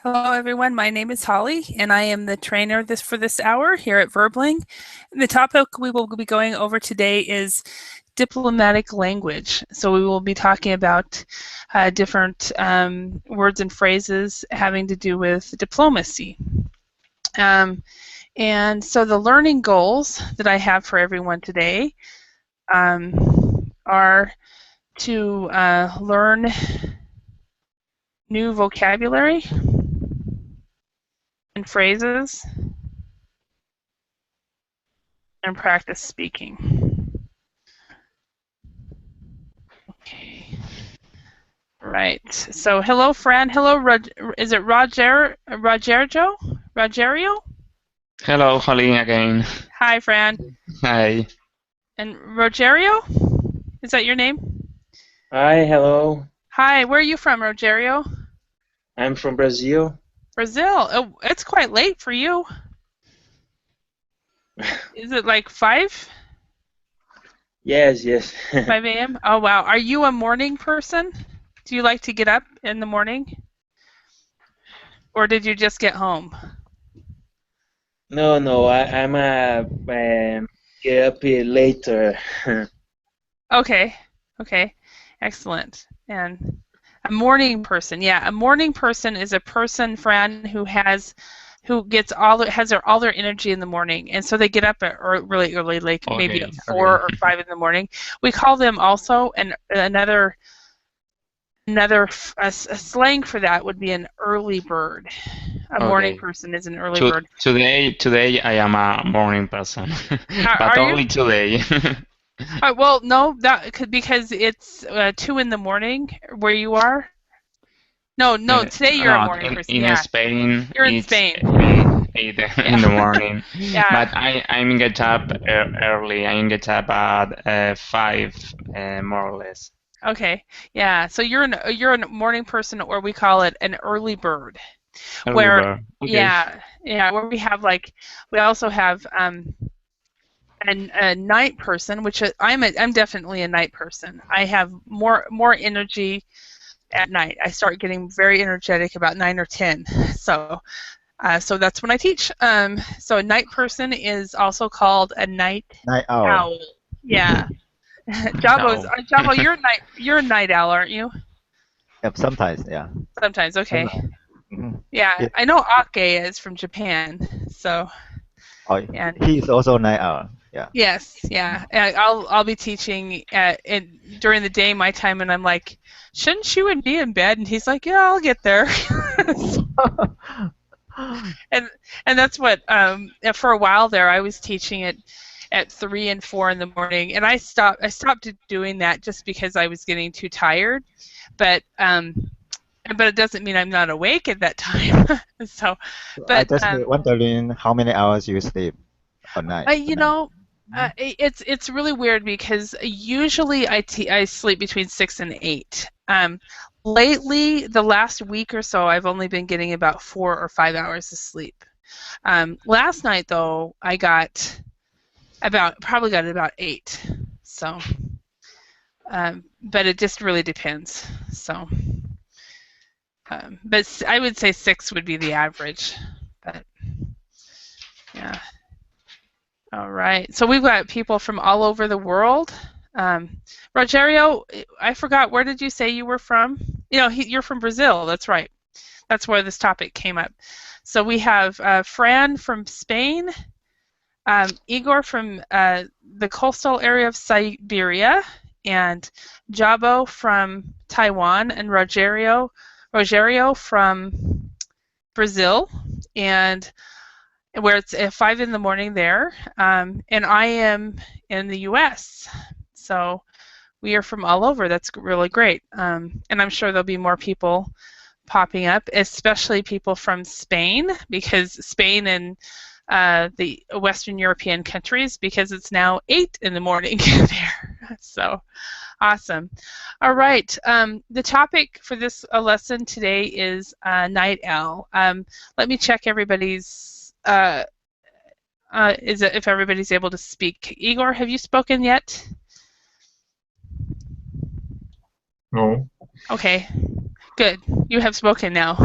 Hello, everyone. My name is Holly, and I am the trainer for this hour here at Verbling. And the topic we will be going over today is diplomatic language. So we will be talking about different words and phrases having to do with diplomacy. And so the learning goals that I have for everyone today are to learn new vocabulary and phrases and practice speaking. Okay. Right. So hello, Fran. Hello, is it Rogerio? Rogerio? Hello, Holly again. Hi, Fran. Hi. And Rogerio? Is that your name? Hi, hello. Hi, where are you from, Rogerio? I'm from Brazil. Brazil. Oh, it's quite late for you. Is it like 5? Yes. 5 a.m.? Oh, wow. Are you a morning person? Do you like to get up in the morning? Or did you just get home? No, I'm get up later. Okay. Excellent. And a morning person. Yeah, a morning person is a person, Fran, who gets all their energy in the morning, and so they get up really early, like maybe at 4 or 5 in the morning. We call them also another slang for that would be an early bird. A morning person is an early bird. Today I am a morning person, but only today. Well, no, because it's 2 in the morning where you are. No, today you're a morning person. In Spain, you're in Spain. 8 in the morning. Yeah. But I'm get up early. I get up at 5, more or less. Okay. Yeah. So you're a morning person, or we call it an early bird. Early bird. Okay. Yeah. Where we also have a night person, which I'm definitely a night person. I have more energy at night. I start getting very energetic about 9 or 10. So that's when I teach. So a night person is also called a night owl. Yeah. Jabo, you're a night owl, aren't you? Yep, sometimes, yeah. Sometimes, okay. Mm-hmm. Yeah, I know Ake is from Japan, so. And he's also a night owl. Yeah. Yes, yeah. And I'll be teaching during the day my time, and I'm like, shouldn't you be in bed? And he's like, yeah, I'll get there. and that's what for a while there I was teaching it at 3 and 4 in the morning, and I stopped doing that just because I was getting too tired. But it doesn't mean I'm not awake at that time. So, but I just wondering how many hours you sleep at night. It's really weird because usually I sleep between 6 and 8. Lately, the last week or so, I've only been getting about 4 or 5 hours of sleep. Last night, though, I probably got about 8. So, but it just really depends. So, but I would say 6 would be the average. But yeah. All right. So we've got people from all over the world. Rogerio, I forgot, where did you say you were from? You're from Brazil. That's right. That's where this topic came up. So we have Fran from Spain, Igor from the coastal area of Siberia, and Jabo from Taiwan, and Rogerio from Brazil, and where it's 5 in the morning there, and I am in the U.S. So we are from all over. That's really great, and I'm sure there'll be more people popping up, especially people from Spain, because Spain and the Western European countries, because it's now 8 in the morning there. So awesome. All right. The topic for this lesson today is night owl. Let me check everybody's. If everybody's able to speak. Igor, have you spoken yet? No. Okay. Good. You have spoken now,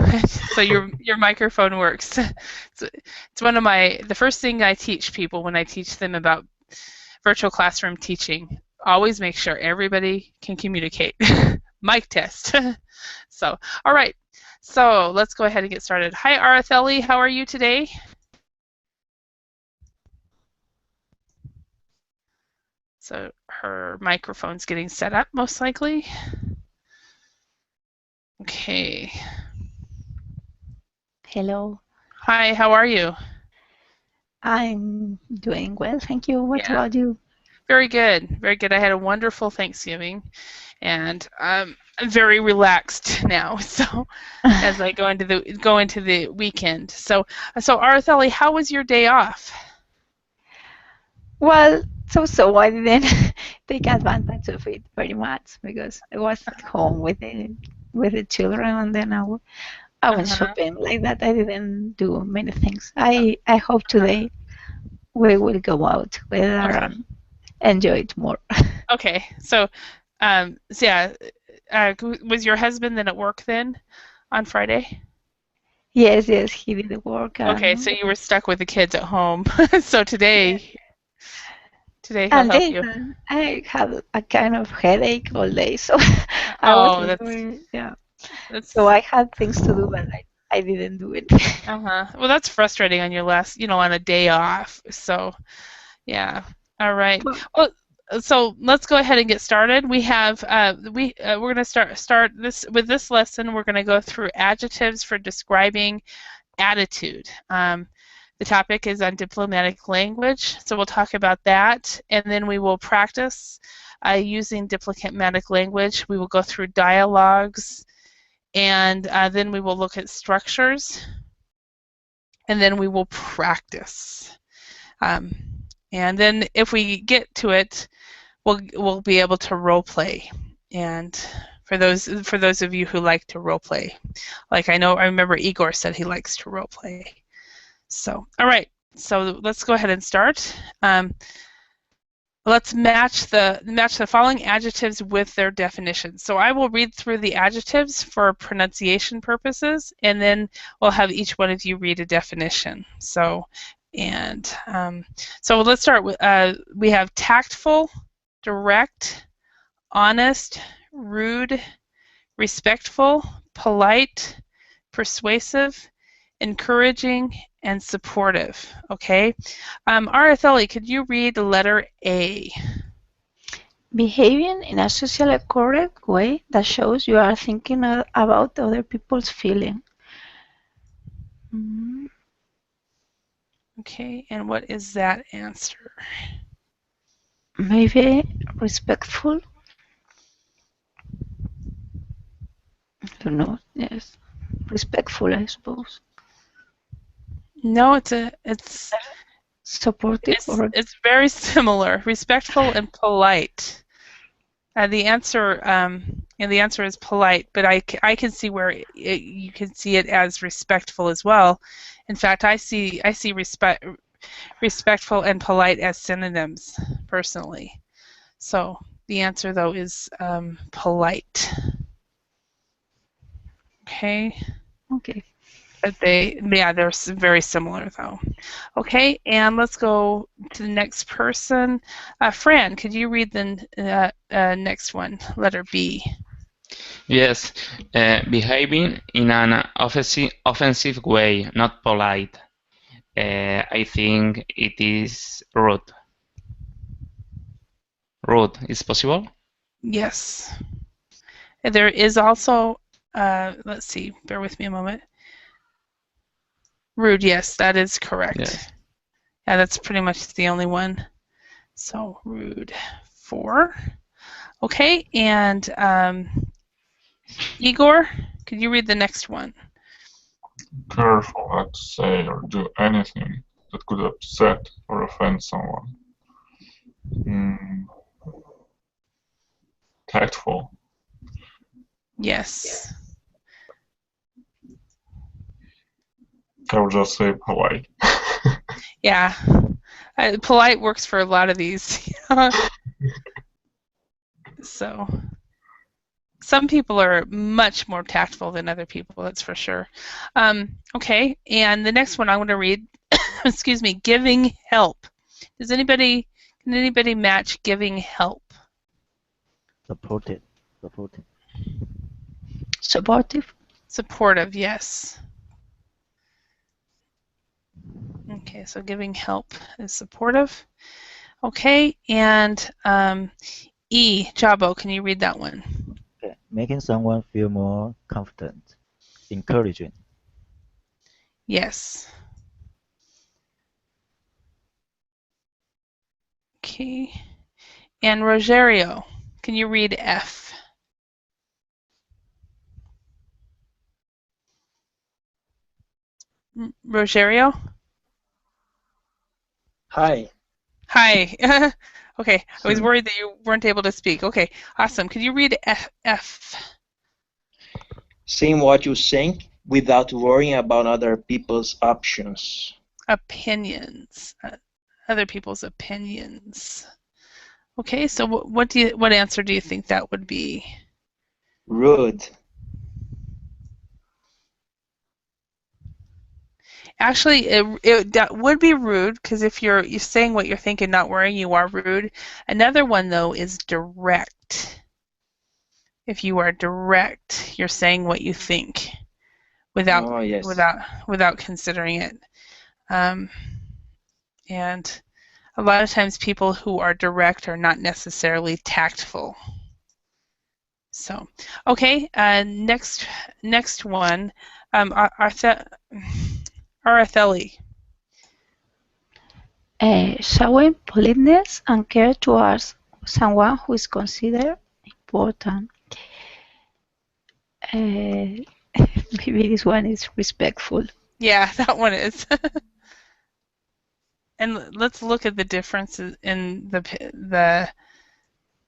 so your microphone works. It's one of the first thing I teach people when I teach them about virtual classroom teaching. Always make sure everybody can communicate. Mic test. So, all right. So let's go ahead and get started. Hi, Araceli. How are you today? So her microphone's getting set up, most likely. Okay. Hello. Hi, how are you? I'm doing well, thank you. What Yeah. about you? Very good, very good. I had a wonderful Thanksgiving, and I'm very relaxed now. So as I go into the weekend. So Araceli, how was your day off? Well, so I didn't take advantage of it very much because I was at home with the children, and then I went shopping like that. I didn't do many things. I hope today we will go out together and enjoy it more. Okay, so yeah, was your husband then at work then on Friday? Yes, he did the work. Okay, so you were stuck with the kids at home. So today he'll And help then you. I had a kind of headache all day, so I Oh, was that's So I had things to do, but I didn't do it. Well, that's frustrating on your last, on a day off. So, yeah. All right. Well, so let's go ahead and get started. We have we're going to start this with this lesson. We're going to go through adjectives for describing attitude. The topic is on diplomatic language, so we'll talk about that, and then we will practice using diplomatic language. We will go through dialogues, and then we will look at structures, and then we will practice. And then if we get to it, we'll be able to role play. And for those of you who like to role play, like I remember Igor said he likes to role play. So, all right. So let's go ahead and start. Let's match the following adjectives with their definitions. So I will read through the adjectives for pronunciation purposes, and then we'll have each one of you read a definition. So let's start with we have tactful, direct, honest, rude, respectful, polite, persuasive, encouraging, and supportive. Okay, Araceli, could you read the letter A? Behaving in a socially correct way that shows you are thinking about other people's feeling. Okay, and what is that answer? Maybe respectful. I don't know. Yes, respectful, I suppose. No, it's supportive. It's very similar. Respectful and polite. The answer is polite, but I can see where you can see it as respectful as well. In fact, I see respectful and polite as synonyms personally. So the answer though is polite. Okay. But they're very similar though. Okay, and let's go to the next person. Fran, could you read the next one, letter B? Yes, behaving in an offensive way, not polite. I think it is rude. Rude is possible? Yes. There is also, let's see, bear with me a moment. Rude, yes, that is correct. Yes. Yeah, that's pretty much the only one. So rude, 4. Okay, and Igor, could you read the next one? Careful not to say or do anything that could upset or offend someone. Tactful. Yes. I would just say polite. Yeah, polite works for a lot of these. So, Some people are much more tactful than other people, that's for sure. Okay, and the next one I'm going to read, excuse me, giving help. Can anybody match giving help? Supported. Supported. Supportive. Supportive, yes. Okay, so giving help is supportive. Okay, and E, Jabo, can you read that one? Okay. Making someone feel more confident. Encouraging. Yes. Okay. And Rogerio, can you read F? Rogerio? Hi. Hi. Okay, I was worried that you weren't able to speak. Okay, awesome. Could you read F? Saying what you think without worrying about other people's options. Opinions. Other people's opinions. Okay, so what answer do you think that would be? Rude. Actually, that would be rude, because if you're saying what you're thinking, not worrying, you are rude. Another one, though, is direct. If you are direct, you're saying what you think without Oh, yes. without considering it. And a lot of times people who are direct are not necessarily tactful. So, okay, next one, Araceli. Showing politeness and care towards someone who is considered important. Maybe this one is respectful. Yeah, that one is. And let's look at the differences in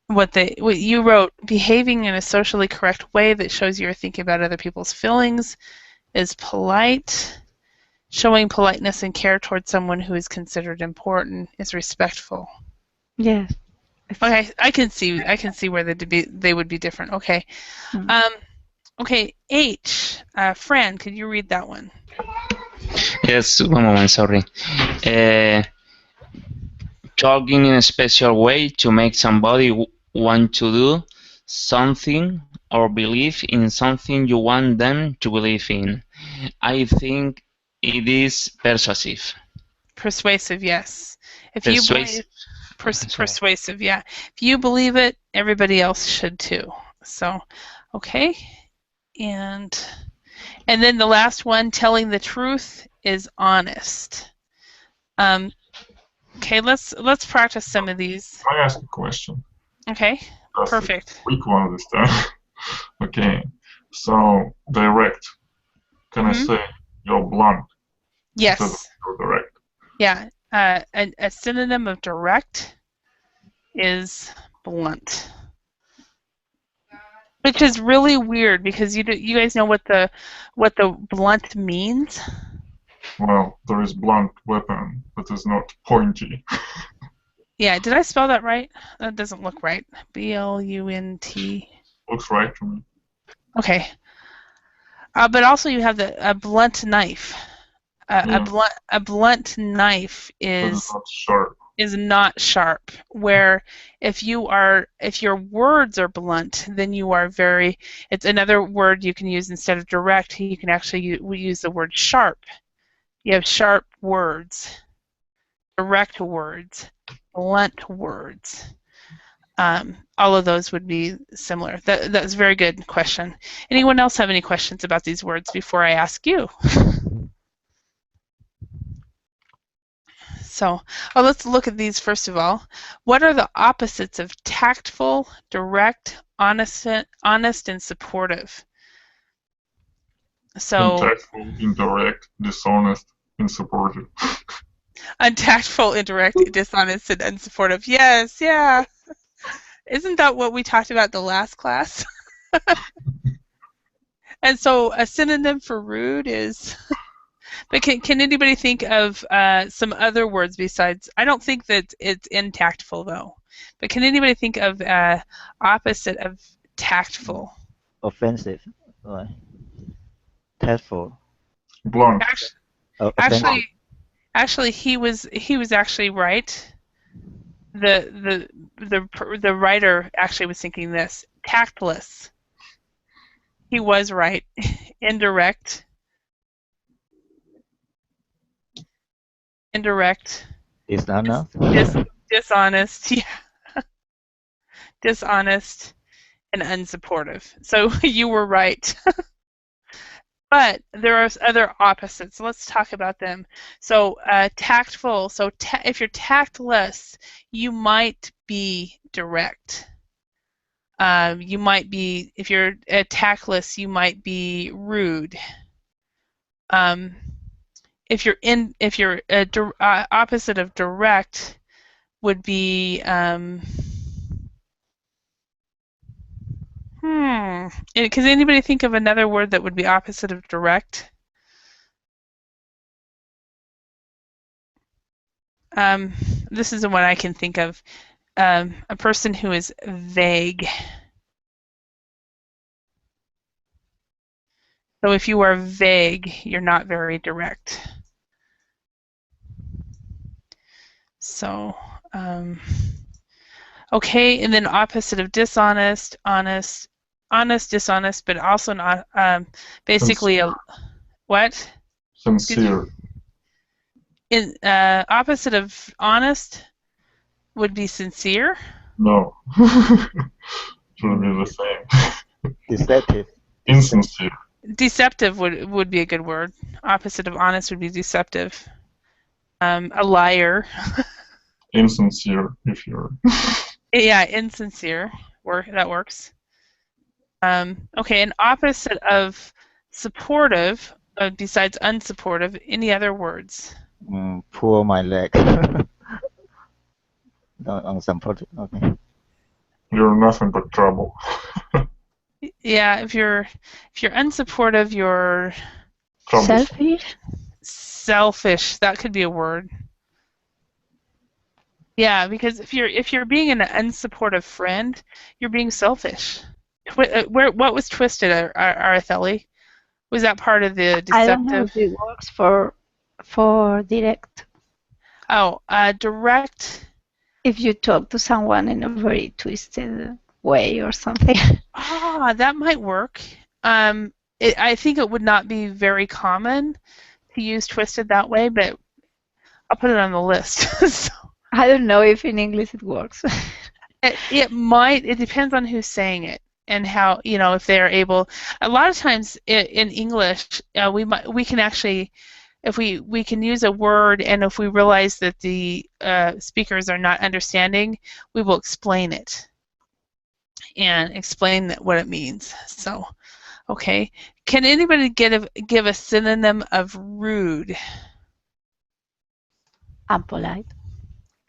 what you wrote. Behaving in a socially correct way that shows you're thinking about other people's feelings is polite. Showing politeness and care towards someone who is considered important is respectful. Yes. Okay, I can see where they would be different. Okay. Okay, H. Fran, could you read that one? Yes, one moment, sorry. Talking in a special way to make somebody want to do something or believe in something you want them to believe in. I think it is persuasive. Persuasive, yes. If Persuasive. you believe, persuasive, yeah. If you believe it, everybody else should too. So, okay. And then the last one, telling the truth is honest. Okay, let's practice some of these. Can I ask a question? Okay, Just perfect. A quick one this time. Okay, so direct. Can I say you're blunt? Instead of Yes. you're direct. Yeah. A synonym of direct is blunt, which is really weird because you guys know what the blunt means. Well, there is blunt weapon that is not pointy. Yeah, did I spell that right? That doesn't look right. B-L-U-N-T. Looks right to me. Okay. But also you have a blunt knife. Yeah. A blunt knife is not sharp. Not sharp. Where if your words are blunt, then you are very. It's another word you can use instead of direct. You can actually use the word sharp. You have sharp words, direct words, blunt words. All of those would be similar. That was a very good question. Anyone else have any questions about these words before I ask you? So, let's look at these first of all. What are the opposites of tactful, direct, honest, and supportive? So, untactful, indirect, dishonest, insupportive. Untactful, indirect, dishonest, and unsupportive. Yes, yeah. Isn't that what we talked about the last class? And so a synonym for rude is... But can anybody think of some other words besides... I don't think that it's intactful, though. But can anybody think of opposite of tactful? offensive, right? Tasteful, Blunt. offensive. Actually, he was actually right. The writer actually was thinking this. Tactless. He was right. Indirect. Dishonest. Dishonest. Yeah. Dishonest and unsupportive. So you were right. But there are other opposites. Let's talk about them. So tactful. So if you're tactless, you might be direct. You might be, if you're tactless, you might be rude. If you're opposite of direct, would be Can anybody think of another word that would be opposite of direct? This is the one I can think of. A person who is vague. So if you are vague, you're not very direct. So, okay, and then opposite of dishonest, honest, dishonest, but also not basically what? Sincere. Opposite of honest would be sincere. No. Should be the same. Deceptive. Insincere. Deceptive would be a good word. Opposite of honest would be deceptive. A liar. Insincere, if you're. Yeah, insincere. That works. Okay, an opposite of supportive, besides unsupportive, any other words? Pull my leg. No, unsupportive. Okay. You're nothing but trouble. Yeah, if you're unsupportive, you're Selfish. selfish. That could be a word. Yeah, because if you're being an unsupportive friend, you're being selfish. What was twisted, Araceli? Was that part of the deceptive? I don't know if it works for direct. Oh, direct. If you talk to someone in a very twisted way or something. That might work. I think it would not be very common to use twisted that way, but I'll put it on the list. So, I don't know if in English it works. it might. It depends on who's saying it and how, if they're able. A lot of times in English, we can actually, if we can use a word, and if we realize that the speakers are not understanding, we will explain it and explain what it means. So, okay. Can anybody give a synonym of rude? Unpolite.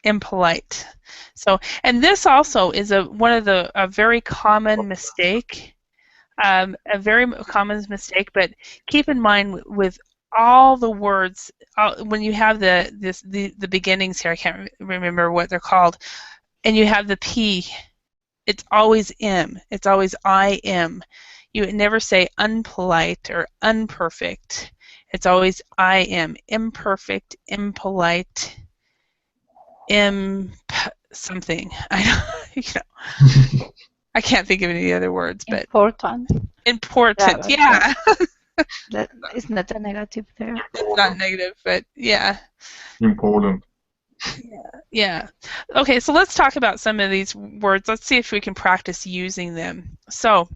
Impolite. So, and this also is a very common mistake. A very common mistake, but keep in mind with all the words, when you have the beginnings here, I can't remember what they're called, and you have the P, it's always M. It's always I am. You never say unpolite or unperfect. It's always I am. Imperfect, impolite, something. I can't think of any other words, but important. Yeah. That is not a negative there. It's not negative, but yeah. Important. Yeah. Okay, so let's talk about some of these words. Let's see if we can practice using them. So,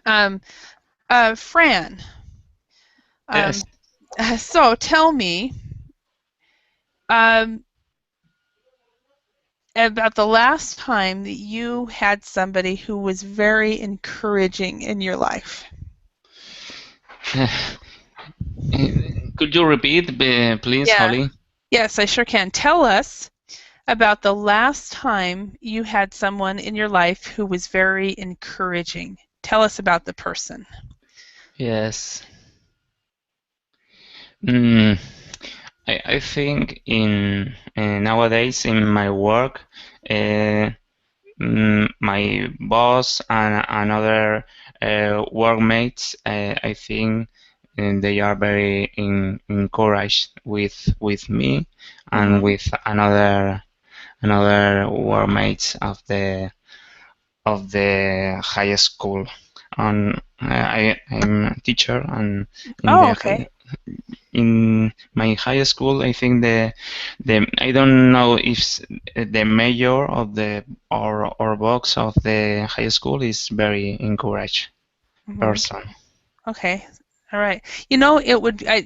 Fran. Yes. So tell me about the last time that you had somebody who was very encouraging in your life. Could you repeat, please, Yeah. Holly? Yes, I sure can. Tell us about the last time you had someone in your life who was very encouraging. Tell us about the person. Yes. I think nowadays in my work, my boss and another workmates, I think they are very encouraged with me and with another workmates of the high school. And I'm a teacher, and in Oh, the okay. in my high school, I think the I don't know if the mayor of the or box of the high school is very encouraged person. Okay. All right. You know, it would. I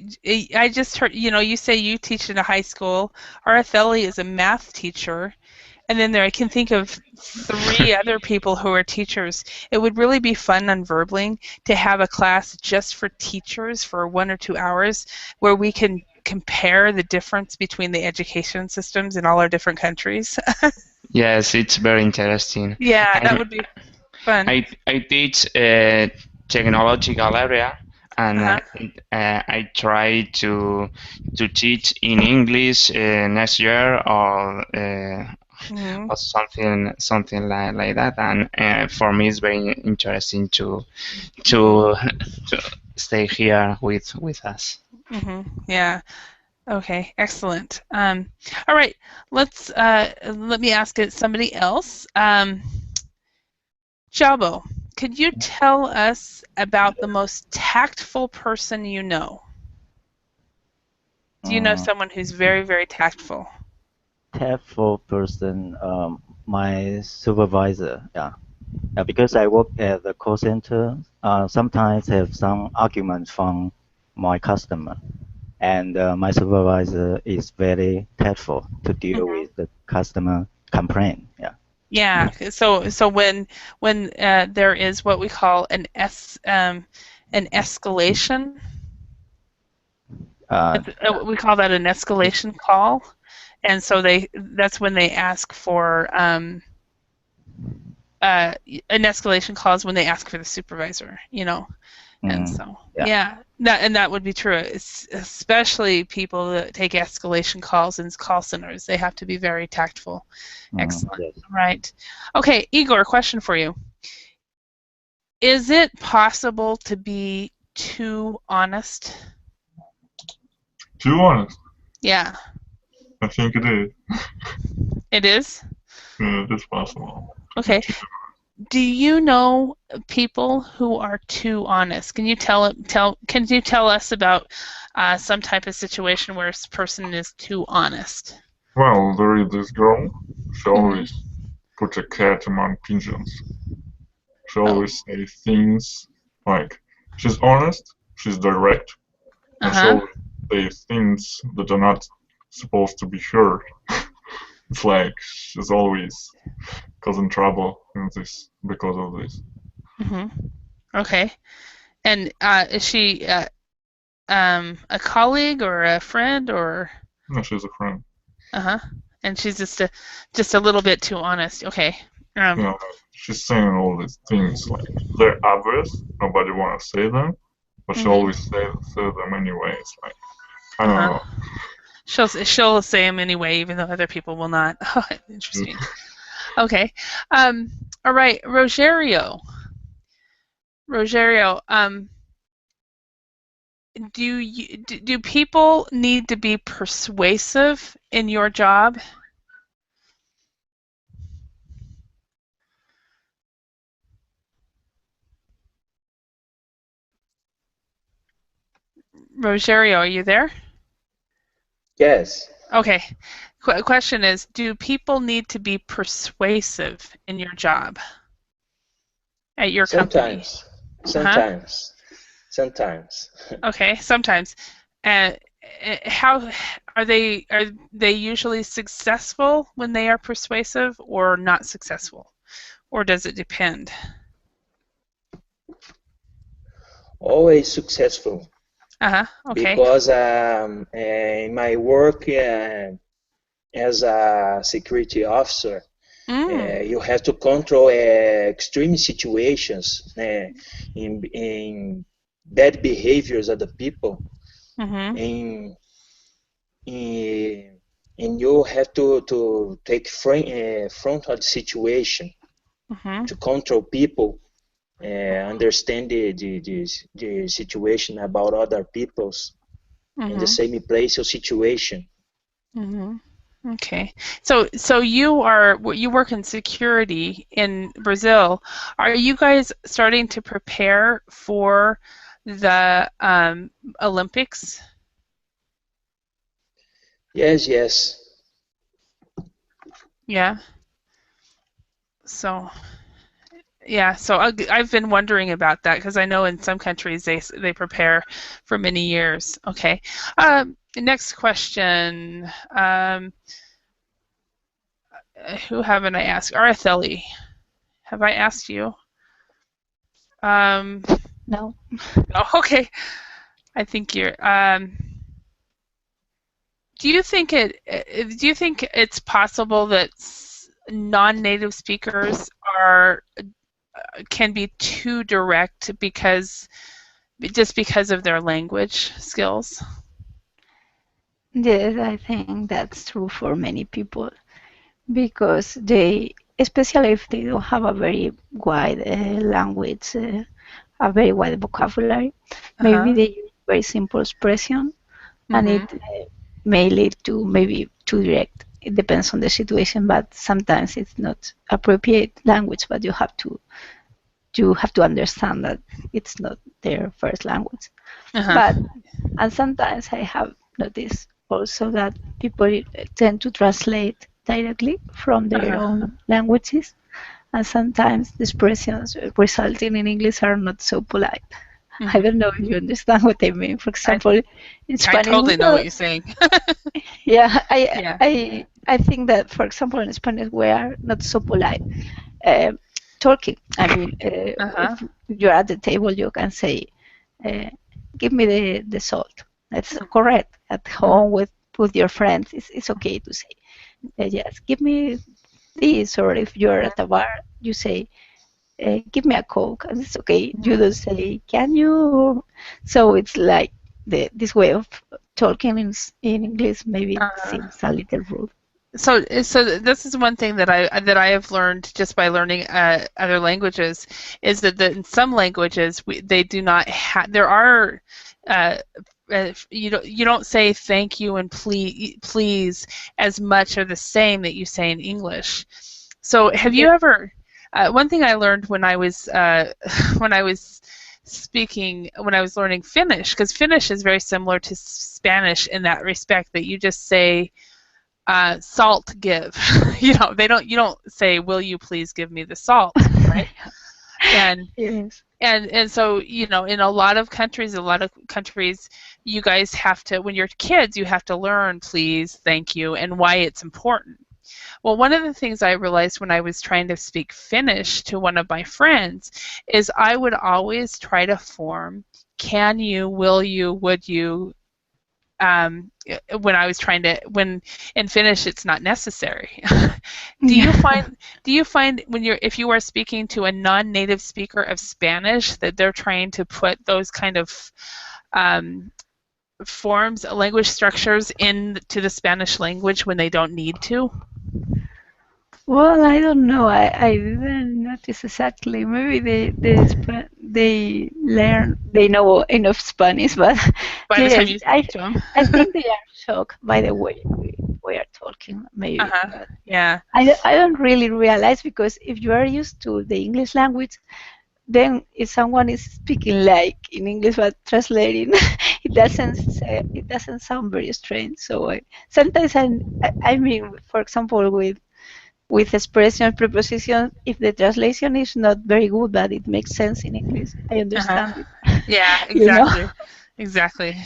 just heard. You know, you say you teach in a high school. Araceli is a math teacher, and then I can think of 3 other people who are teachers. It would really be fun on Verbling to have a class just for teachers for 1 or 2 hours, where we can compare the difference between the education systems in all our different countries. Yes, it's very interesting. Yeah, that would be fun. I teach technological area, and Uh-huh. I try to teach in English next year Mhm. or something like that. And for me, it's very interesting to to stay here with us. Yeah. Okay. Excellent. All right. Let me ask it somebody else. Jabo, could you tell us about the most tactful person you know? Do you know someone who's very, very tactful? Tactful person, my supervisor. Yeah. Because I work at the call center, sometimes have some arguments from my customer, and my supervisor is very tactful to deal with the customer complaint. Yeah. Yeah. So when there is what we call an escalation, Uh, we call that an escalation call, and so that's when they ask for an escalation call is when they ask for the supervisor, you know. And so, yeah. that would be true. It's especially people that take escalation calls in call centers. They have to be very tactful. Excellent. Yes. Right. Okay, Igor, question for you. Is it possible to be too honest? Too honest? Yeah. I think it is. It is? Yeah, it is possible. Okay. Do you know people who are too honest? Can you tell us about some type of situation where a person is too honest? Well, there is this girl. She always puts a cat among pigeons. She always says things like she's honest, she's direct, and she always says things that are not supposed to be heard. It's like she's always causing trouble in this because of this. Okay. And is she a colleague or a friend or? No, she's a friend. And she's just a little bit too honest. Okay. Yeah, she's saying all these things like they're obvious, nobody wanna say them, but she always say them anyway. It's like I don't know. She'll say them anyway, even though other people will not. Interesting. Okay. All right, Rogerio. Do people need to be persuasive in your job? Rogerio, are you there? Yes. Okay. Question is, do people need to be persuasive in your job at your company? Sometimes. Okay, sometimes. How are they usually successful when they are persuasive or not successful? Or does it depend? Always successful. Okay. Because in my work as a security officer, you have to control extreme situations in bad behaviors of the people, in and you have to take front of the situation Mm-hmm. to control people, understand the situation about other people's in the Mm-hmm. same place or situation. Mm-hmm. Okay. So you work in security in Brazil. Are you guys starting to prepare for the Olympics? Yes. Yeah. So yeah. So I've been wondering about that because I know in some countries they prepare for many years. Okay. Next question. Who haven't I asked? Araceli, have I asked you? Um, No. oh, okay. I think you're. Do you think it's possible that non-native speakers can be too direct just because of their language skills? Yes, I think that's true for many people because they, especially if they don't have a very wide language, a very wide vocabulary, maybe Uh-huh. they use very simple expression, and Mm-hmm. it may lead to maybe too direct. It depends on the situation, but sometimes it's not appropriate language, but you have to understand that it's not their first language. Uh-huh. But and sometimes I have noticed also that people tend to translate directly from their Uh-huh. own languages, and sometimes the expressions resulting in English are not so polite. I Mm-hmm. don't know if you understand what I mean. For example, in I Spanish, totally know what you're saying. yeah, Yeah. I think that, for example, in Spanish we are not so polite uh, talking. I mean, Uh-huh. if you're at the table, you can say, uh, "Give me the salt." That's correct. At home with your friends, it's okay to say, "Yes, give me this." Or if you're at a bar, you say, "Give me a Coke," and it's okay. You don't say, "Can you?" So it's like this way of talking in English maybe Uh-huh. seems a little rude. So this is one thing that I have learned just by learning other languages is that in some languages they do not have there are you don't say thank you and please as much or the same that you say in English. So have you Yeah. ever one thing I learned when I was when I was when I was learning Finnish, because Finnish is very similar to Spanish in that respect that you just say salt give. You don't say, will you please give me the salt, right? And Yes. and so in a lot of countries, you guys have to, when you're kids, you have to learn please, thank you, and why it's important. Well, one of the things I realized when I was trying to speak Finnish to one of my friends is I would always try to form can you, will you, would you, when in Finnish it's not necessary. do you Yeah. find do you find if you are speaking to a non-native speaker of Spanish that they're trying to put those kind of um, forms, language structures into the Spanish language when they don't need to? Well, I don't know. I didn't notice exactly. Maybe they know enough Spanish, but By the time yes, you speak to them. I think they are shocked by the way we are talking, maybe. Uh-huh. But Yeah. I don't really realize because if you are used to the English language, then if someone is speaking like in English but translating, it doesn't sound very strange. So sometimes I mean, for example, with expression preposition, if the translation is not very good, but it makes sense in English, I Uh-huh. understand it. Yeah, You know? exactly. Exactly.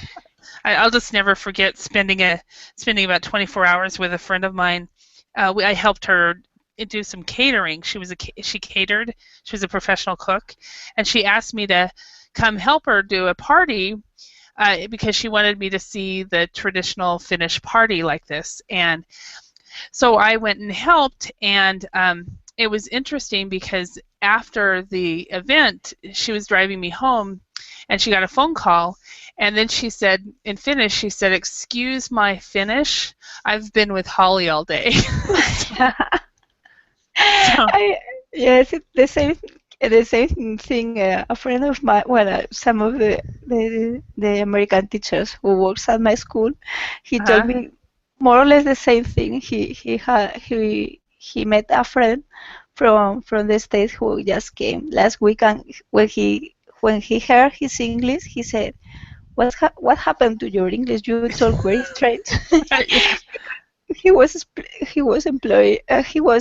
I'll just never forget spending about 24 hours with a friend of mine. I helped her do some catering. She catered. She was a professional cook, and she asked me to come help her do a party because she wanted me to see the traditional Finnish party like this. And so I went and helped, and it was interesting because after the event, she was driving me home, and she got a phone call, And then she said, in Finnish, she said, "Excuse my Finnish. I've been with Holly all day." So, Yes, it's the same thing. A friend of mine, well, some of the American teachers who works at my school, he told me more or less the same thing. He met a friend from the States who just came last week, and when he heard his English, he said, "What happened to your English? You talk very strange." He was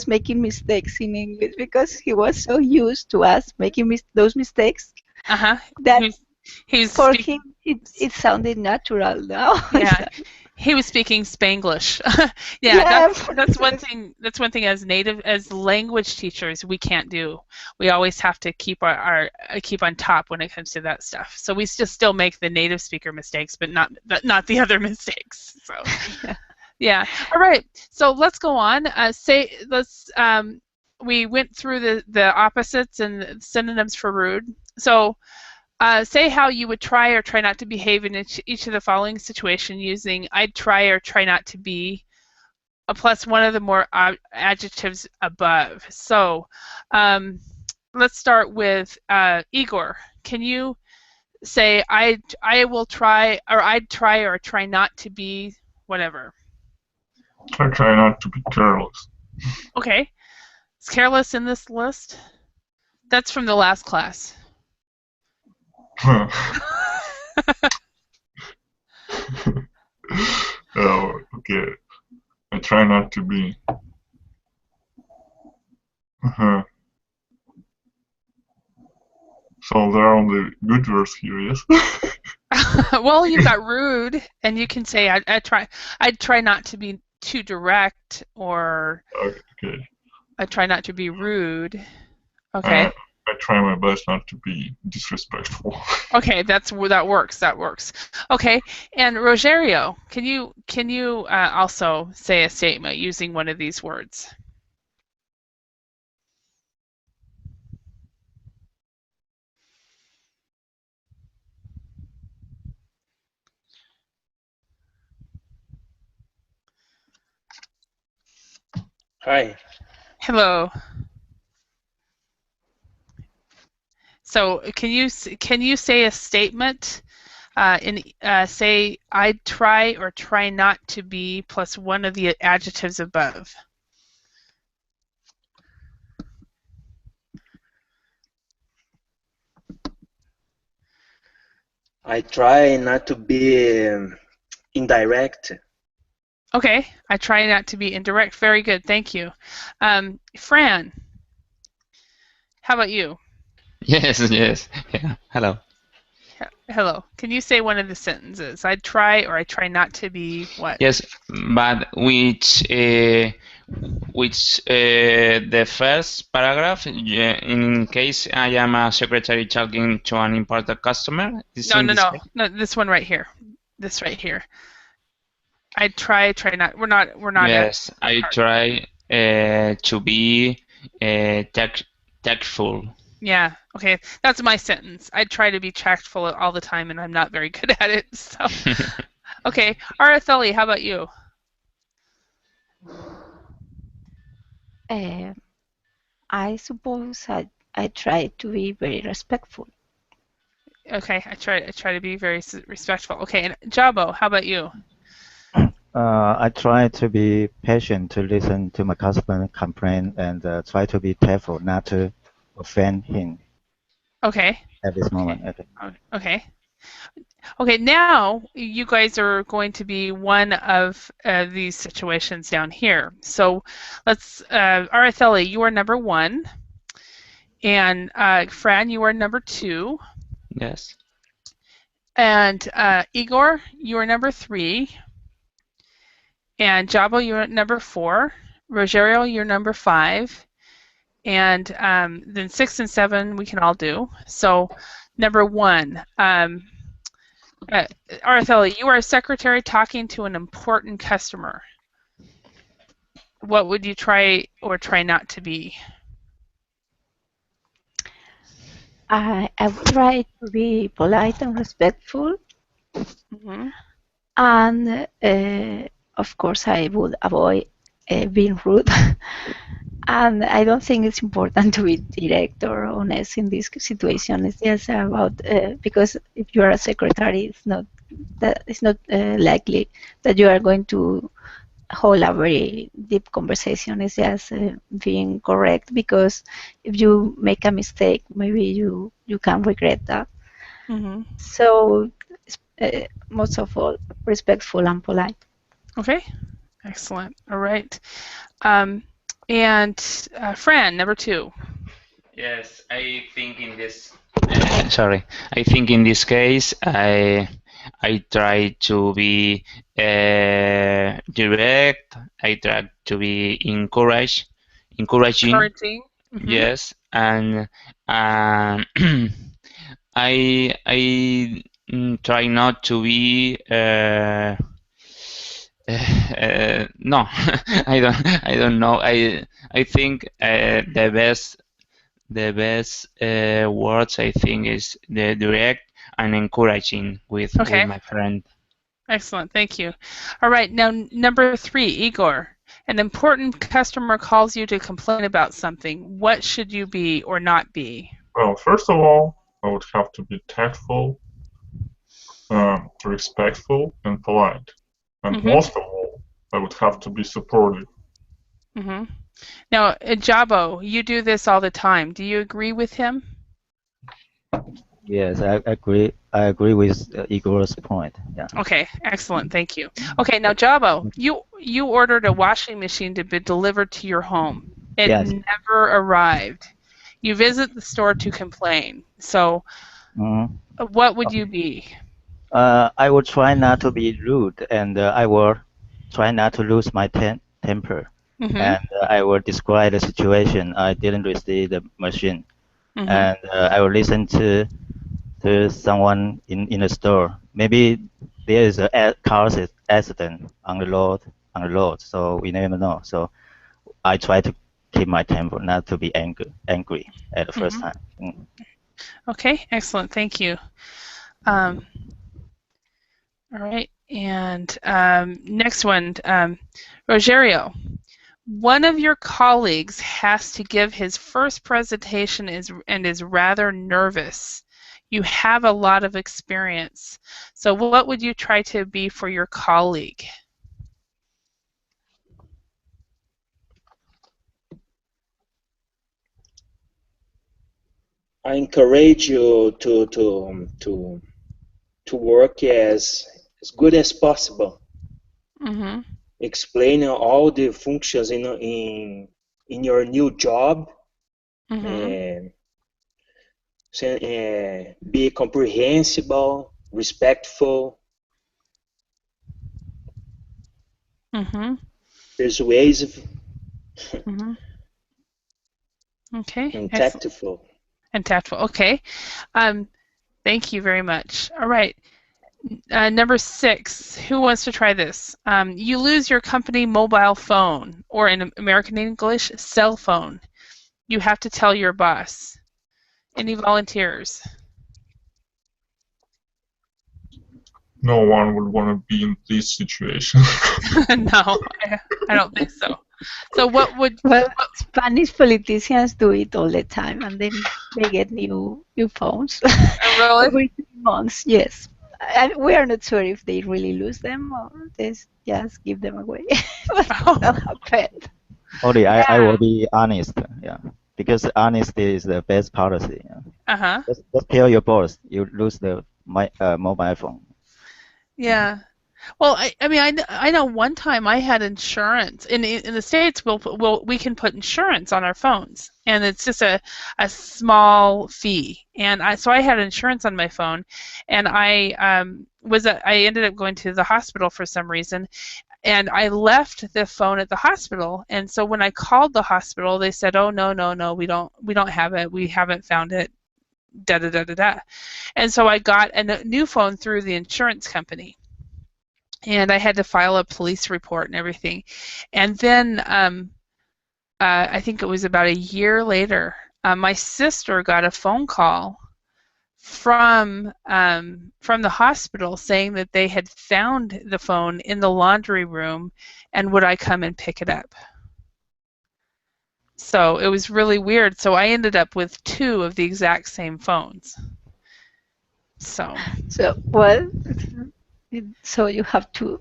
making mistakes in English because he was so used to us making those mistakes that he's for him it sounded natural now. Yeah, he was speaking Spanglish. Yeah, that's one thing. That's one thing as language teachers we can't do. We always have to keep keep on top when it comes to that stuff. So we still make the native speaker mistakes, but not the other mistakes. So. Yeah. All right. So let's go on. We went through the opposites and synonyms for rude. So say how you would try or try not to behave in each of the following situation using "I'd try" or "try not to be" plus one of the more adjectives above. So let's start with Igor. Can you say I will try, or I'd try or try not to be whatever? I try not to be careless. Okay. Is careless in this list? That's from the last class. Oh, okay. I try not to be. So there are only good words here, yes? Well, you've got rude, and you can say I'd try not to be too direct, or okay. I try not to be rude. Okay. I try my best not to be disrespectful. Okay, that works. That works. Okay, and Rogerio, can you also say a statement using one of these words? Hi. Hello. So can you say a statement say I'd try or try not to be plus one of the adjectives above? I try not to be indirect. Okay, I try not to be indirect. Very good, thank you. Fran, how about you? Yes. Yeah. Hello. Hello. Can you say one of the sentences? I try or I try not to be what? Yes, but which the first paragraph, in case I am a secretary talking to an important customer? No, this one right here. This right here. I try not. We're not. Yes, I try to be tactful. Yeah. Okay. That's my sentence. I try to be tactful all the time, and I'm not very good at it. So. Okay. Araceli, how about you? I suppose I try to be very respectful. Okay. I try to be very respectful. Okay. And Jabo, how about you? I try to be patient to listen to my customer complain and try to be careful not to offend him. Okay. At this moment. Okay. Okay. Now you guys are going to be one of these situations down here. So let's, Araceli, you are number 1, and Fran, you are number 2. Yes. And Igor, you are number 3. And Jabo, you're number 4. Rogerio, you're number 5. And then 6 and 7 we can all do. So number 1, Araceli, you are a secretary talking to an important customer. What would you try or try not to be? I would try to be polite and respectful, Mm-hmm. And of course, I would avoid being rude. And I don't think it's important to be direct or honest in this situation. It's just about because if you are a secretary, it's not likely that you are going to hold a very deep conversation. It's just being correct, because if you make a mistake, maybe you can regret that. Mm-hmm. So most of all, respectful and polite. Okay. Excellent. All right. And Fran, number 2. Yes, I think in this. Sorry, I think in this case, I try to be direct. I try to be encouraging. Encouraging. Mm-hmm. Yes, and I try not to be. No, I don't know. I think the best words I think is the direct and encouraging with Okay. my friend. Excellent. Thank you. All right. Now, number 3, Igor. An important customer calls you to complain about something. What should you be or not be? Well, first of all, I would have to be tactful, respectful, and polite. And Mm-hmm. most of all, I would have to be supportive. Mm-hmm. Now, Jabo, you do this all the time. Do you agree with him? Yes, I agree. I agree with Igor's point. Yeah. Okay, excellent. Thank you. Okay, now Jabo, you ordered a washing machine to be delivered to your home. It Yes. never arrived. You visit the store to complain. So, what would you be? I will try not to be rude, and I will try not to lose my temper. Mm-hmm. And I will describe the situation. I didn't receive the machine, Mm-hmm. and I will listen to someone in the store. Maybe there is a car accident on the road, so we never know. So I try to keep my temper, not to be angry at the first time. Okay, excellent. Thank you. All right, and next one, Rogerio. One of your colleagues has to give his first presentation and is rather nervous. You have a lot of experience. So what would you try to be for your colleague? I encourage you to work as good as possible. Mm-hmm. Explain all the functions in your new job. Mm-hmm. Be comprehensible, respectful, Mm-hmm. persuasive, Mm-hmm. Okay. and Excellent. tactful. And tactful. Okay. Thank you very much. All right. Number 6. Who wants to try this? You lose your company mobile phone, or in American English, cell phone. You have to tell your boss. Any volunteers? No one would want to be in this situation. No, I don't think so. So what would... Well, Spanish politicians do it all the time, and then they get new phones. Really? Every 3 months, yes. And we are not sure if they really lose them or they just give them away. But that happened. Only I will be honest, yeah, because honesty is the best policy. Yeah. Uh-huh. Just tell your boss you lose the mobile phone. Yeah. Well, I mean, I know one time I had insurance in the States. We can put insurance on our phones, and it's just a small fee. And so I had insurance on my phone, and I ended up going to the hospital for some reason, and I left the phone at the hospital. And so when I called the hospital, they said, "Oh, no, we don't have it. We haven't found it." Da da da da da. And so I got a new phone through the insurance company. And I had to file a police report and everything. And then I think it was about a year later, my sister got a phone call from the hospital saying that they had found the phone in the laundry room, and would I come and pick it up? So it was really weird. So I ended up with 2 of the exact same phones. So well, so you have to.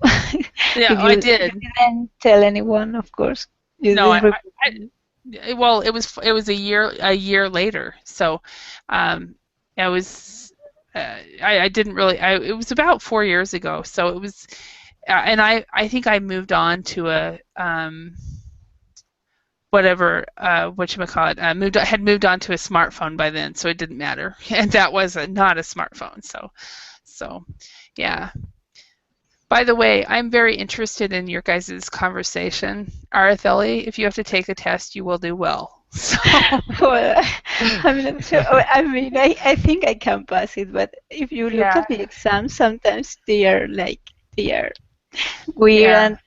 yeah, I did. You didn't tell anyone, of course. You No, didn't well, it was a year later. So I was I didn't really. It was about 4 years ago. So it was, and I think I moved on to a whatever whatchamacallit, had moved on to a smartphone by then, so it didn't matter. And that was not a smartphone. So yeah. By the way, I'm very interested in your guys' conversation. Araceli, if you have to take a test, you will do well. So. Well, I'm not sure. I mean, I think I can pass it, but if you look at the exams, sometimes they are weird. Yeah. And,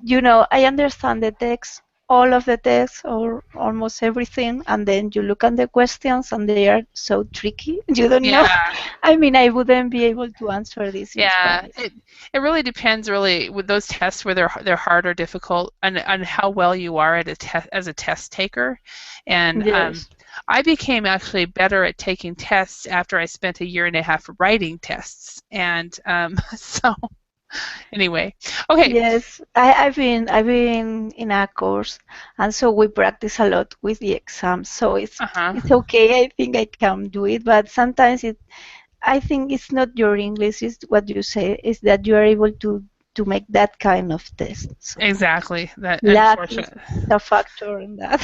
you know, I understand the text, all of the text, or almost everything, and then you look at the questions, and they are so tricky. You don't know. I mean, I wouldn't be able to answer this. Yeah, it really depends, really, with those tests where they're hard or difficult, and how well you are at as a test taker. And yes. I became actually better at taking tests after I spent a year and a half writing tests. And so. Anyway, okay. Yes, I've been in a course, and so we practice a lot with the exams. So it's okay. I think I can do it, but sometimes I think it's not your English. It's what you say. Is that you are able to make that kind of test. So exactly. That is a factor in that.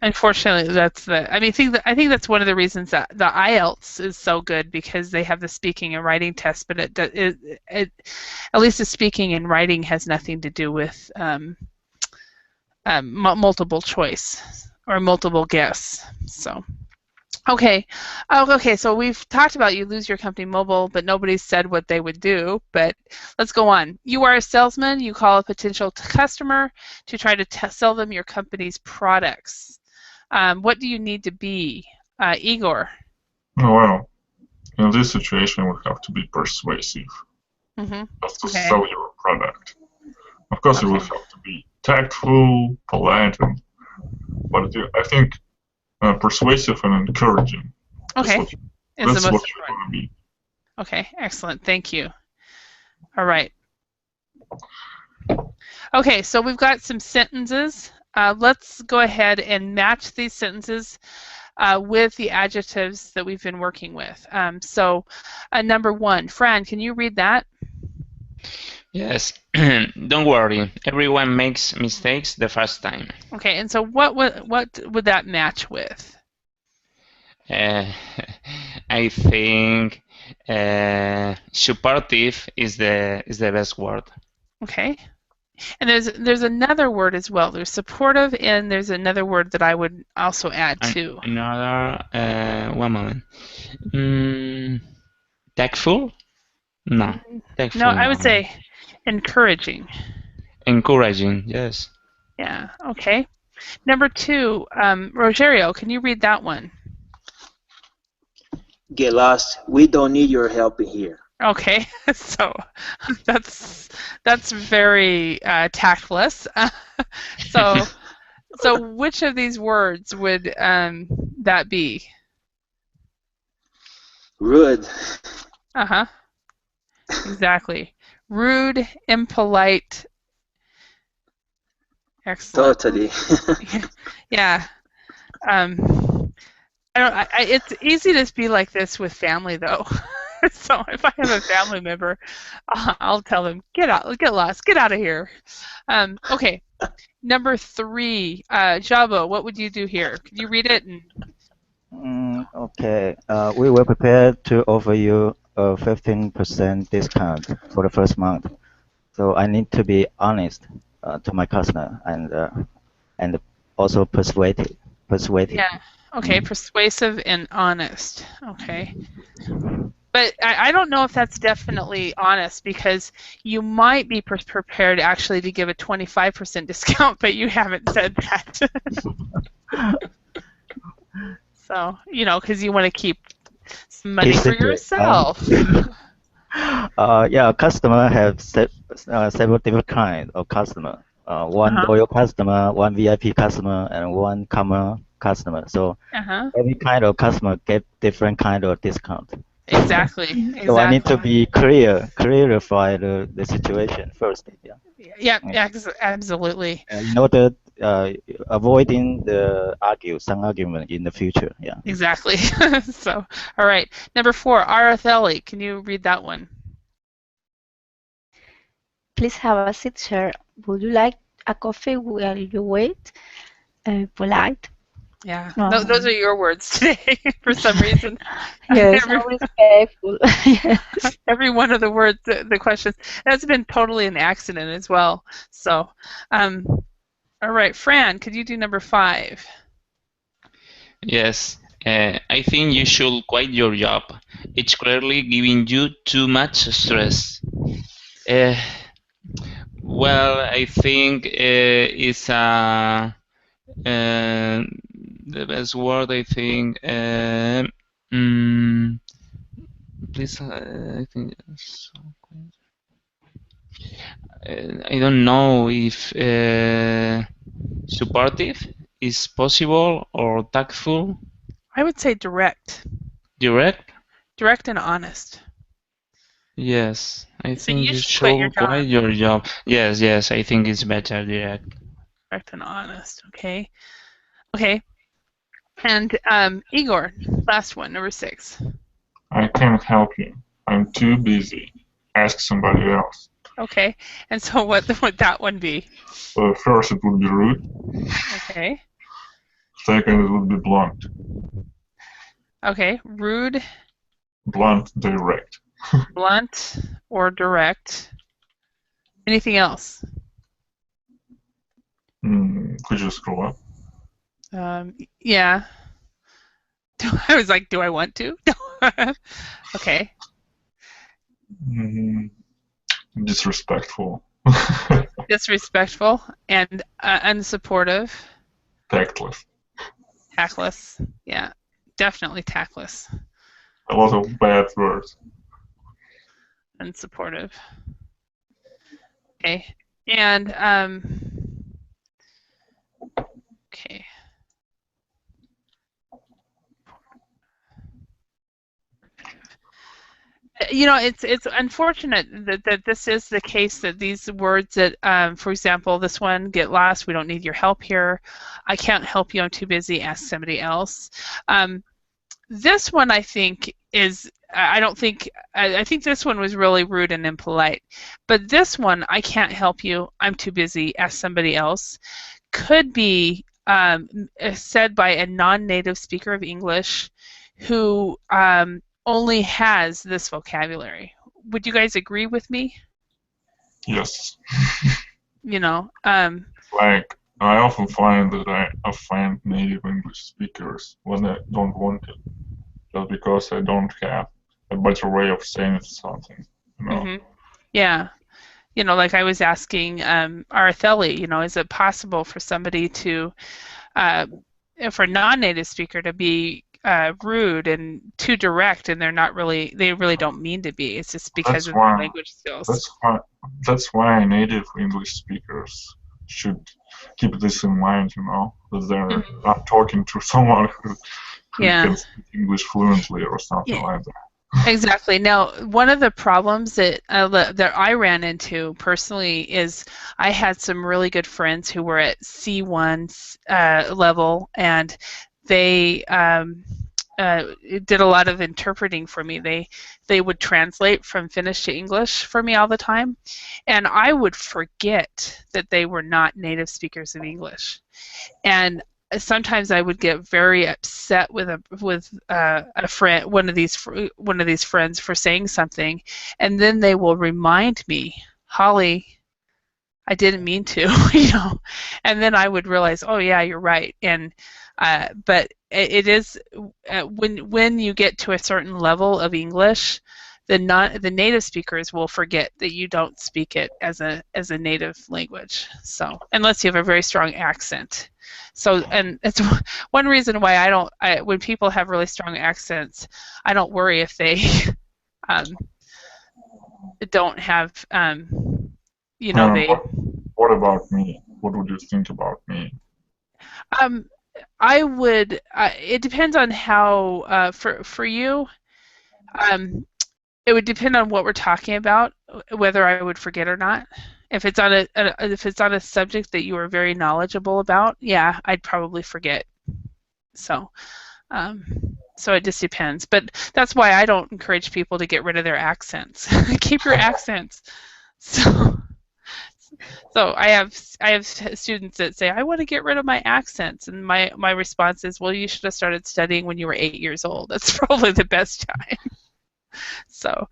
Unfortunately, that's the. I think that's one of the reasons that the IELTS is so good, because they have the speaking and writing test, but it at least the speaking and writing has nothing to do with multiple choice or multiple guess. So. Okay. Okay, so we've talked about you lose your company mobile, but nobody said what they would do. But let's go on. You are a salesman. You call a potential customer to try to sell them your company's products. What do you need to be? Igor? Well, in this situation, we have to be persuasive. Just to sell your product. Of course, you will have to be tactful, polite, but I think persuasive and encouraging. Okay. That's what you want to be. Okay, excellent. Thank you. All right. Okay, so we've got some sentences. Let's go ahead and match these sentences with the adjectives that we've been working with. So, number 1, Fran, can you read that? Yes. Don't worry. Everyone makes mistakes the first time. Okay, and so what would that match with? I think supportive is the best word. Okay. And there's another word as well. There's supportive, and there's another word that I would also add too. Another, one moment. Tactful? No. Tactful. No, I would say encouraging. Encouraging, yes. Yeah, okay. Number 2, Rogerio, can you read that one? Get lost. We don't need your help in here. Okay, so that's very tactless. So which of these words would that be? Rude. Exactly. Rude, impolite. Excellent. Totally. Yeah. It's easy to be like this with family, though. So if I have a family member, I'll tell them, get lost, get out of here. Okay. Number 3, Jabo, what would you do here? Can you read it? Okay. We were prepared to offer you a 15% discount for the first month. So I need to be honest to my customer and also persuasive. Yeah. Okay. Persuasive and honest. Okay. But I don't know if that's definitely honest, because you might be prepared actually to give a 25% discount, but you haven't said that. So, because you want to keep Money for Basically, yourself. yeah, customer have several different kind of customer. One loyal customer, one VIP customer, and one common customer. So every kind of customer get different kind of discount. Exactly. So I need to be clarify the situation first. Yeah. Yeah, absolutely. In order avoiding some argument in the future. Yeah. Exactly. So, all right. Number 4, Araceli, can you read that one? Please have a seat, sir. Would you like a coffee while you wait? Polite. Yeah, those are your words today for some reason. Yes, so respectful. Yes. Every one of the words, the questions, that's been totally an accident as well. So, all right, Fran, could you do number 5? Yes. I think you should quit your job. It's clearly giving you too much stress. Well, I think it's the best word. I think. Please, I think. I don't know if supportive is possible or tactful. I would say direct. Direct? Direct and honest. Yes, I So think you you should quit your should quit your job. Yes, I think it's better direct. Direct and honest. Okay. Okay. And Igor, last one, number 6. I can't help you. I'm too busy. Ask somebody else. Okay. And so what would that one be? First, it would be rude. Okay. Second, it would be blunt. Okay. Rude. Blunt, direct. Blunt or direct. Anything else? Could you scroll up? Yeah. I was like, do I want to? Okay. Disrespectful. Disrespectful and unsupportive. Tactless. Tactless. Yeah. Definitely tactless. A lot of bad words. Unsupportive. Okay. And okay. You know, it's unfortunate that this is the case, that these words that, for example, this one, get lost, we don't need your help here, I can't help you, I'm too busy, ask somebody else. This one, I think, is, I think this one was really rude and impolite. But this one, I can't help you, I'm too busy, ask somebody else, could be said by a non-native speaker of English who only has this vocabulary. Would you guys agree with me? Yes. You know, like, I often find that I offend native English speakers when I don't want it, just because I don't have a better way of saying something, you know? Mm-hmm. Yeah. You know, like I was asking Araceli, you know, is it possible for somebody to, for a non-native speaker to be rude and too direct, and they really don't mean to be. It's just because of their language skills. That's why native English speakers should keep this in mind, you know, that they're not talking to someone who can speak English fluently or something like that. Exactly. Now, one of the problems that I ran into personally is I had some really good friends who were at C1 level, and they did a lot of interpreting for me. They would translate from Finnish to English for me all the time, and I would forget that they were not native speakers of English. And sometimes I would get very upset with a friend, one of these friends, for saying something, and then they will remind me, Holly, I didn't mean to, you know, and then I would realize, oh yeah, you're right. And but it is when you get to a certain level of English the native speakers will forget that you don't speak it as a native language. So unless you have a very strong accent. So, and it's one reason why when people have really strong accents, I don't worry if they don't have, What about me? What would you think about me? I would. It depends on how. For you, it would depend on what we're talking about, whether I would forget or not. If it's on a subject that you are very knowledgeable about, yeah, I'd probably forget. So it just depends. But that's why I don't encourage people to get rid of their accents. Keep your accents. So I have students that say, I want to get rid of my accents, and my response is, well, you should have started studying when you were 8 years old. That's probably the best time. So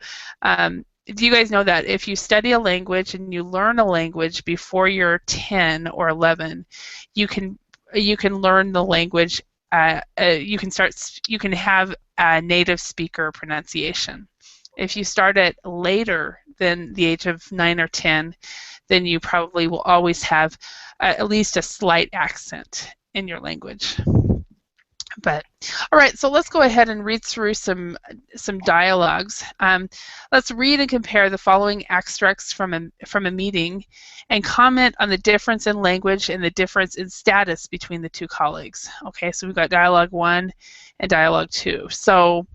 do you guys know that if you study a language and you learn a language before you're 10 or 11, you can learn the language. You can have a native speaker pronunciation. If you start it later than the age of 9 or 10, then you probably will always have at least a slight accent in your language. But all right, so let's go ahead and read through some dialogues. Let's read and compare the following extracts from a meeting, and comment on the difference in language and the difference in status between the two colleagues. Okay, so we've got dialogue 1 and dialogue 2. So,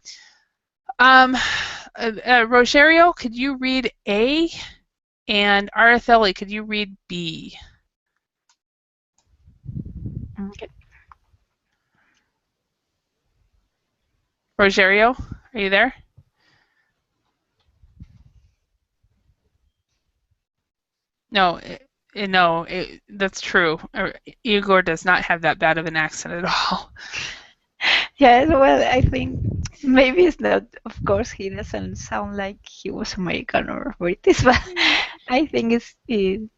Rogerio, could you read A? And Araceli, could you read B? Okay. Rogerio, are you there? No, that's true. Igor does not have that bad of an accent at all. Yes, well, I think maybe it's not, of course, he doesn't sound like he was American or British, but I think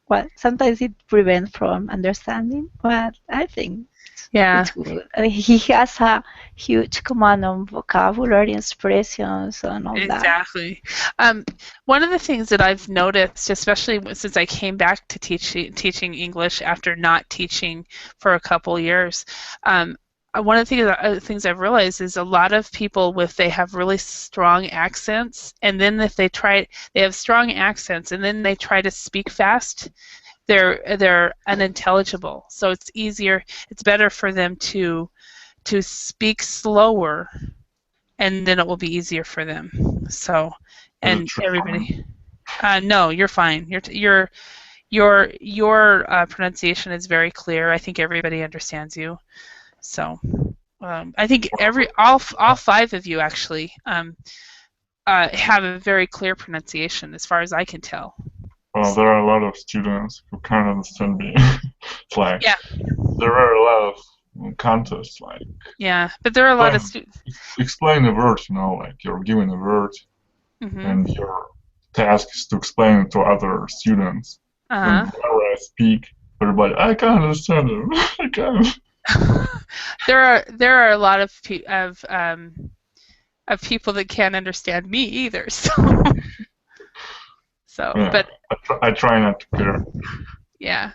well, sometimes it prevents from understanding, but I think it's good. He has a huge command on vocabulary, expressions, and all that. Exactly. One of the things that I've noticed, especially since I came back to teaching English after not teaching for a couple years, one of the things I've realized is a lot of people they have really strong accents, and then if they have strong accents, and then they try to speak fast, they're unintelligible. So it's better for them to speak slower, and then it will be easier for them. So, and everybody, no, you're fine. Your pronunciation is very clear. I think everybody understands you. So, I think all 5 of you actually have a very clear pronunciation, as far as I can tell. Well, there are a lot of students who can't understand me. It's like there are a lot of contests, like but there are a lot of students. Explain a word, like you're given a word, and your task is to explain it to other students. Whenever I speak, everybody, I can't understand it. I can't. There are a lot of people that can't understand me either. So, but I try not to care. Yeah,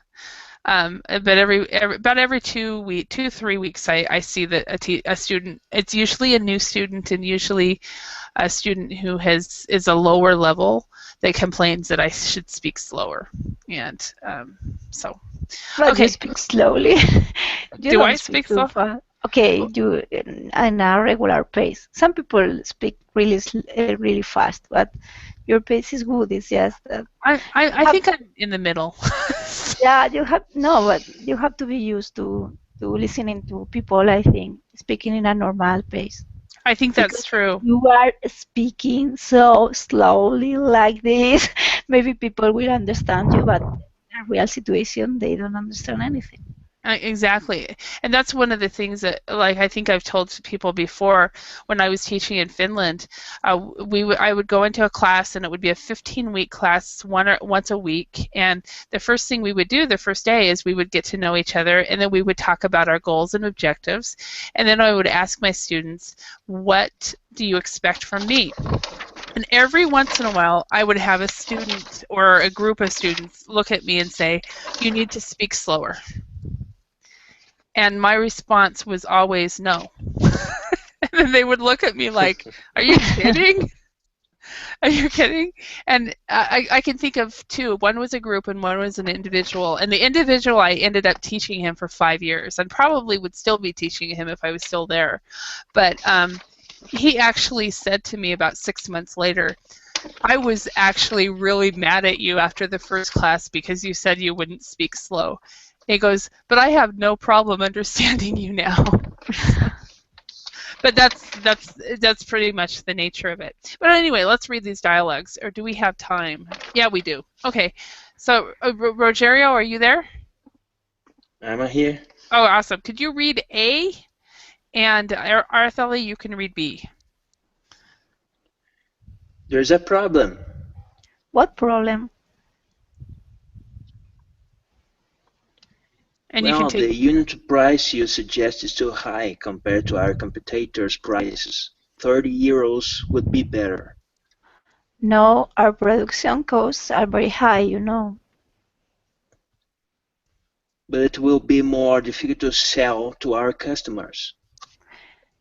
but about every 3 weeks, I see that a student. It's usually a new student, and usually a student who is a lower level that complains that I should speak slower, and so. But you speak slowly. Do I speak slow? Okay, you in a regular pace. Some people speak really fast, but your pace is good. It's just that I think I'm in the middle. Yeah, but you have to be used to listening to people. I think speaking in a normal pace. I think that's true. You are speaking so slowly like this. Maybe people will understand you, but in a real situation, they don't understand anything. Exactly, and that's one of the things that, like, I think I've told people before. When I was teaching in Finland, I would go into a class, and it would be a 15-week class, once a week. And the first thing we would do the first day is we would get to know each other, and then we would talk about our goals and objectives. And then I would ask my students, "What do you expect from me?" And every once in a while, I would have a student or a group of students look at me and say, "You need to speak slower." And my response was always no. And then they would look at me like, "Are you kidding? Are you kidding?" And I can think of two. One was a group and one was an individual. And the individual, I ended up teaching him for 5 years and probably would still be teaching him if I was still there. But he actually said to me about 6 months later, "I was actually really mad at you after the first class because you said you wouldn't speak slow." He goes, "But I have no problem understanding you now." But that's pretty much the nature of it. But anyway, let's read these dialogues. Or do we have time? Yeah, we do. Okay. So, Rogerio, are you there? Am I here? Oh, awesome. Could you read A? And Artheli, you can read B. There's a problem. What problem? And well, you can take the unit price you suggest is too high compared to our competitors' prices. 30 euros would be better. No, our production costs are very high, you know. But it will be more difficult to sell to our customers.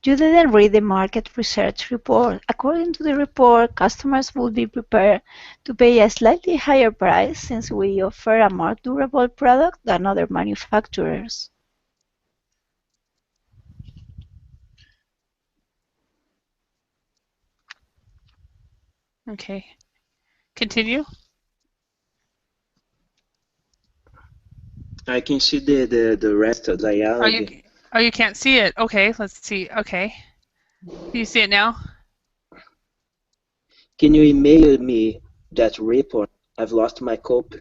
You didn't read the market research report. According to the report, customers would be prepared to pay a slightly higher price since we offer a more durable product than other manufacturers. Okay. Continue. I can see the rest of the dialogue. Oh, you can't see it. Okay, let's see. Okay. Do you see it now? Can you email me that report? I've lost my copy.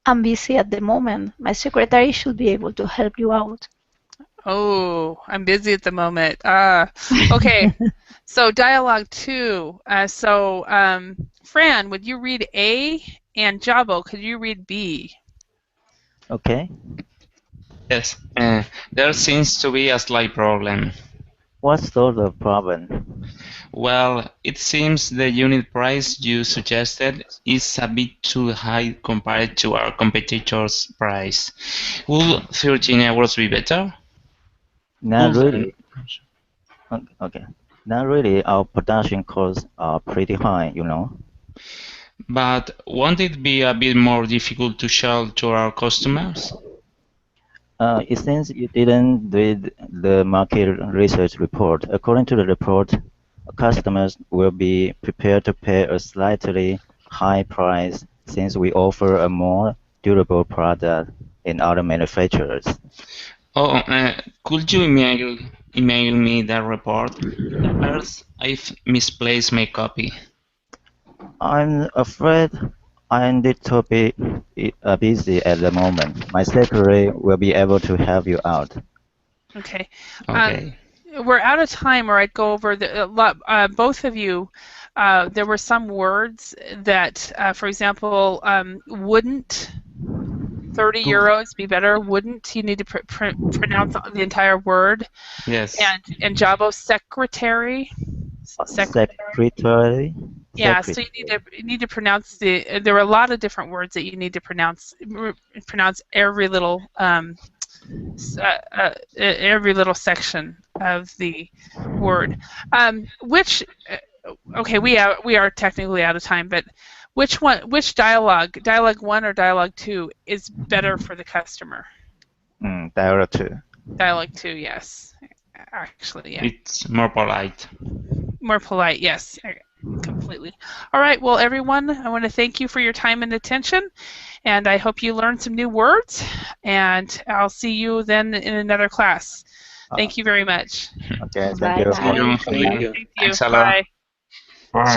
I'm busy at the moment. My secretary should be able to help you out. Oh, I'm busy at the moment. Okay. So dialogue 2. Fran, would you read A? And Jabo, could you read B? Okay. Yes, there seems to be a slight problem. What sort of problem? Well, it seems the unit price you suggested is a bit too high compared to our competitors' price. Will 13 euros be better? Not really. Okay. Not really. Our production costs are pretty high, you know. But won't it be a bit more difficult to sell to our customers? It seems you didn't read the market research report. According to the report, customers will be prepared to pay a slightly high price since we offer a more durable product in other manufacturers. Oh, could you email me that report? Perhaps I've misplaced my copy. I'm afraid I need to be busy at the moment. My secretary will be able to help you out. Okay. Okay. We're out of time, or I'd go over both of you. There were some words that, for example, wouldn't 30 euros be better? Wouldn't you need to pronounce the entire word? Yes. And Jabo, secretary. Secretary. Yeah, so you need to pronounce there are a lot of different words that you need to pronounce every little section of the word. Okay, we are technically out of time, but which dialogue 1 or dialogue 2 is better for the customer? Dialogue 2. Dialogue 2, yes. Actually, yeah. It's more polite. More polite, yes. Completely. All right, well, everyone, I want to thank you for your time and attention, and I hope you learned some new words, and I'll see you then in another class. Thank you very much. Okay, thank you. Thank you. Thank you. Thanks a lot. Bye. Bye.